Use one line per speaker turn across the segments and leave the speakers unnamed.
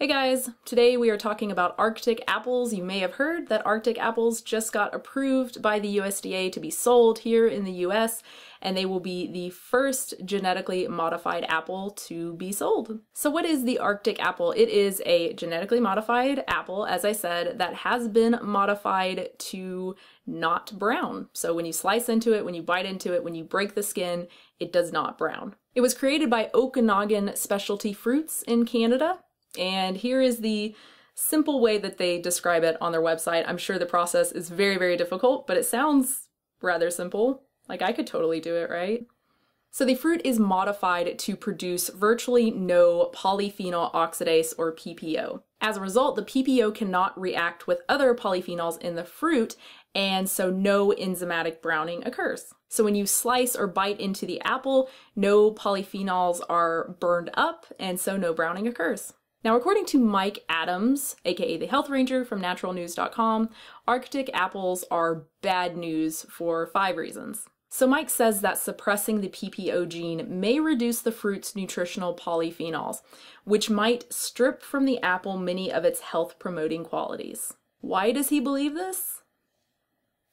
Hey guys, today we are talking about Arctic apples. You may have heard that Arctic apples just got approved by the USDA to be sold here in the US, and they will be the first genetically modified apple to be sold. So what is the Arctic apple? It is a genetically modified apple, as I said, that has been modified to not brown. So when you slice into it, when you bite into it, when you break the skin, it does not brown. It was created by Okanagan Specialty Fruits in Canada. And here is the simple way that they describe it on their website. I'm sure the process is very, very difficult, but it sounds rather simple. Like I could totally do it, right? So the fruit is modified to produce virtually no polyphenol oxidase, or PPO. As a result, the PPO cannot react with other polyphenols in the fruit, and so no enzymatic browning occurs. So when you slice or bite into the apple, no polyphenols are burned up, and so no browning occurs. Now, according to Mike Adams, aka the Health Ranger from NaturalNews.com, Arctic apples are bad news for 5 reasons. So Mike says that suppressing the PPO gene may reduce the fruit's nutritional polyphenols, which might strip from the apple many of its health-promoting qualities. Why does he believe this?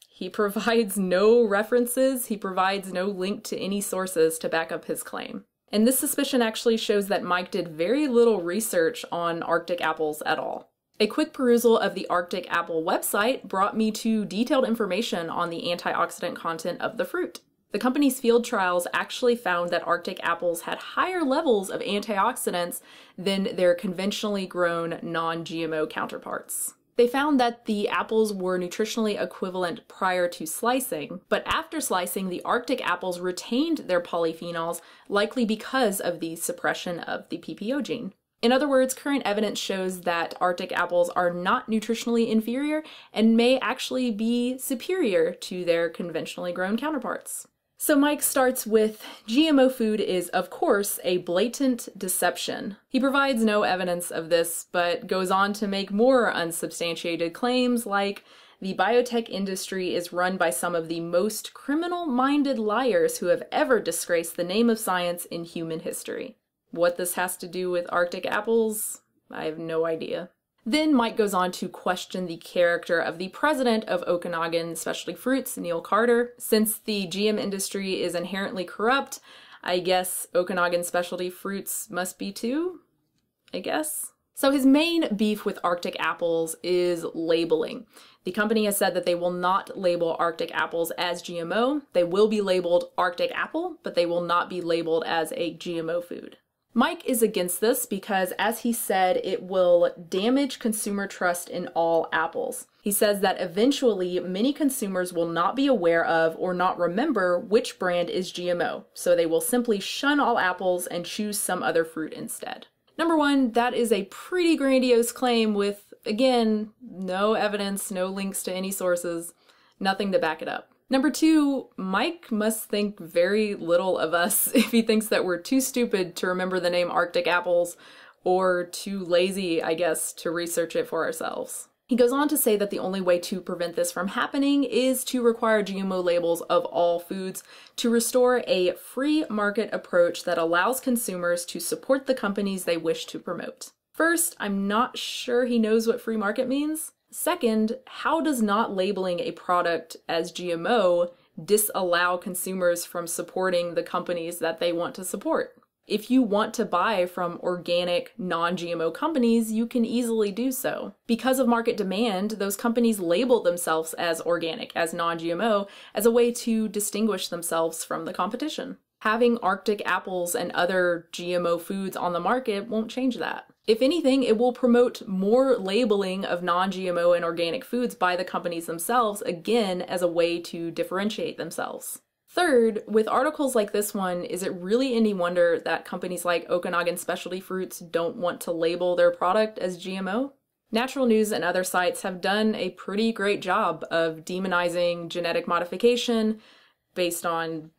He provides no references, he provides no link to any sources to back up his claim. And this suspicion actually shows that Mike did very little research on Arctic apples at all. A quick perusal of the Arctic apple website brought me to detailed information on the antioxidant content of the fruit. The company's field trials actually found that Arctic apples had higher levels of antioxidants than their conventionally grown non-GMO counterparts. They found that the apples were nutritionally equivalent prior to slicing, but after slicing, the Arctic apples retained their polyphenols, likely because of the suppression of the PPO gene. In other words, current evidence shows that Arctic apples are not nutritionally inferior and may actually be superior to their conventionally grown counterparts. So Mike starts with, GMO food is, of course, a blatant deception. He provides no evidence of this, but goes on to make more unsubstantiated claims like, the biotech industry is run by some of the most criminal-minded liars who have ever disgraced the name of science in human history. What this has to do with Arctic apples, I have no idea. Then Mike goes on to question the character of the president of Okanagan Specialty Fruits, Neil Carter. Since the GM industry is inherently corrupt, I guess Okanagan Specialty Fruits must be too, I guess. So his main beef with Arctic apples is labeling. The company has said that they will not label Arctic apples as GMO. They will be labeled Arctic apple, but they will not be labeled as a GMO food. Mike is against this because, as he said, it will damage consumer trust in all apples. He says that eventually many consumers will not be aware of or not remember which brand is GMO, so they will simply shun all apples and choose some other fruit instead. Number one, that is a pretty grandiose claim with, again, no evidence, no links to any sources, nothing to back it up. Number two, Mike must think very little of us if he thinks that we're too stupid to remember the name Arctic apples or too lazy, I guess, to research it for ourselves. He goes on to say that the only way to prevent this from happening is to require GMO labels of all foods to restore a free market approach that allows consumers to support the companies they wish to promote. First, I'm not sure he knows what free market means. Second, how does not labeling a product as GMO disallow consumers from supporting the companies that they want to support? If you want to buy from organic, non-GMO companies, you can easily do so. Because of market demand, those companies label themselves as organic, as non-GMO, as a way to distinguish themselves from the competition. Having Arctic apples and other GMO foods on the market won't change that. If anything, it will promote more labeling of non-GMO and organic foods by the companies themselves, again, as a way to differentiate themselves. Third, with articles like this one, is it really any wonder that companies like Okanagan Specialty Fruits don't want to label their product as GMO? Natural News and other sites have done a pretty great job of demonizing genetic modification based on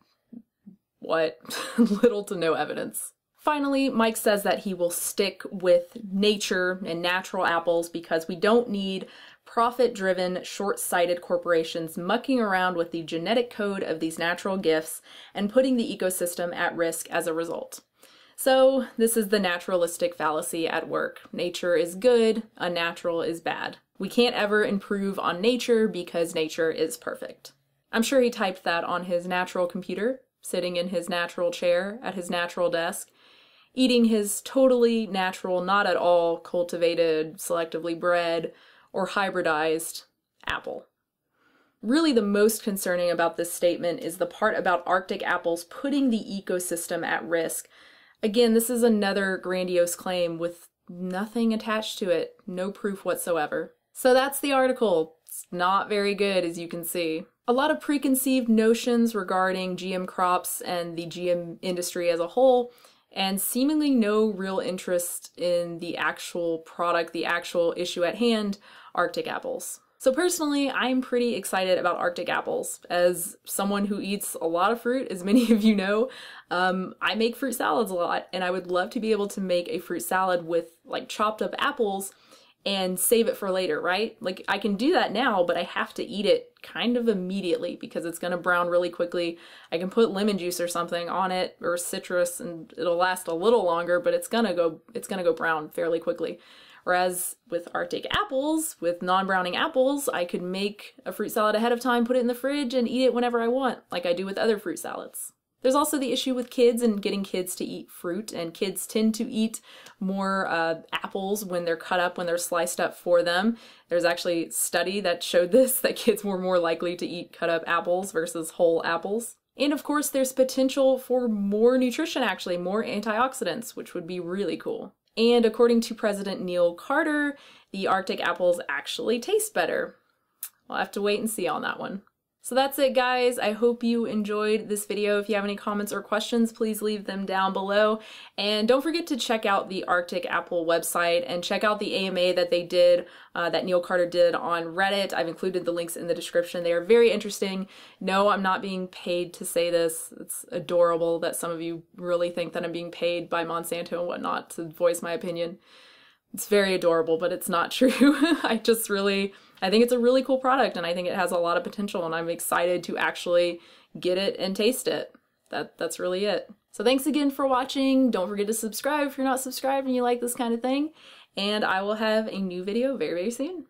what? Little to no evidence. Finally, Mike says that he will stick with nature and natural apples because we don't need profit-driven, short-sighted corporations mucking around with the genetic code of these natural gifts and putting the ecosystem at risk as a result. So this is the naturalistic fallacy at work. Nature is good, unnatural is bad. We can't ever improve on nature because nature is perfect. I'm sure he typed that on his natural computer, sitting in his natural chair at his natural desk, eating his totally natural, not at all cultivated, selectively bred, or hybridized apple. Really, the most concerning about this statement is the part about Arctic apples putting the ecosystem at risk. Again, this is another grandiose claim with nothing attached to it, no proof whatsoever. So that's the article. It's not very good, as you can see. A lot of preconceived notions regarding GM crops and the GM industry as a whole, and seemingly no real interest in the actual product, the actual issue at hand, Arctic apples. So personally, I'm pretty excited about Arctic apples. As someone who eats a lot of fruit, as many of you know, I make fruit salads a lot, and I would love to be able to make a fruit salad with like chopped up apples and save it for later, right? Like I can do that now, but I have to eat it kind of immediately because it's gonna brown really quickly. I can put lemon juice or something on it or citrus and it'll last a little longer, but it's gonna go brown fairly quickly. Whereas with Arctic apples, with non-browning apples, I could make a fruit salad ahead of time, put it in the fridge, and eat it whenever I want, like I do with other fruit salads. There's also the issue with kids and getting kids to eat fruit, and kids tend to eat more apples when they're cut up, when they're sliced up for them. There's actually a study that showed this, that kids were more likely to eat cut up apples versus whole apples. And of course, there's potential for more nutrition, actually, more antioxidants, which would be really cool. And according to President Neil Carter, the Arctic apples actually taste better. We'll have to wait and see on that one. So that's it, guys. I hope you enjoyed this video. If you have any comments or questions, please leave them down below. And don't forget to check out the Arctic Apple website and check out the AMA that they did, that Neil Carter did on Reddit. I've included the links in the description. They are very interesting. No, I'm not being paid to say this. It's adorable that some of you really think that I'm being paid by Monsanto and whatnot to voice my opinion. It's very adorable, but it's not true. I think it's a really cool product and I think it has a lot of potential and I'm excited to actually get it and taste it. That's really it. So thanks again for watching. Don't forget to subscribe if you're not subscribed and you like this kind of thing. And I will have a new video very, very soon.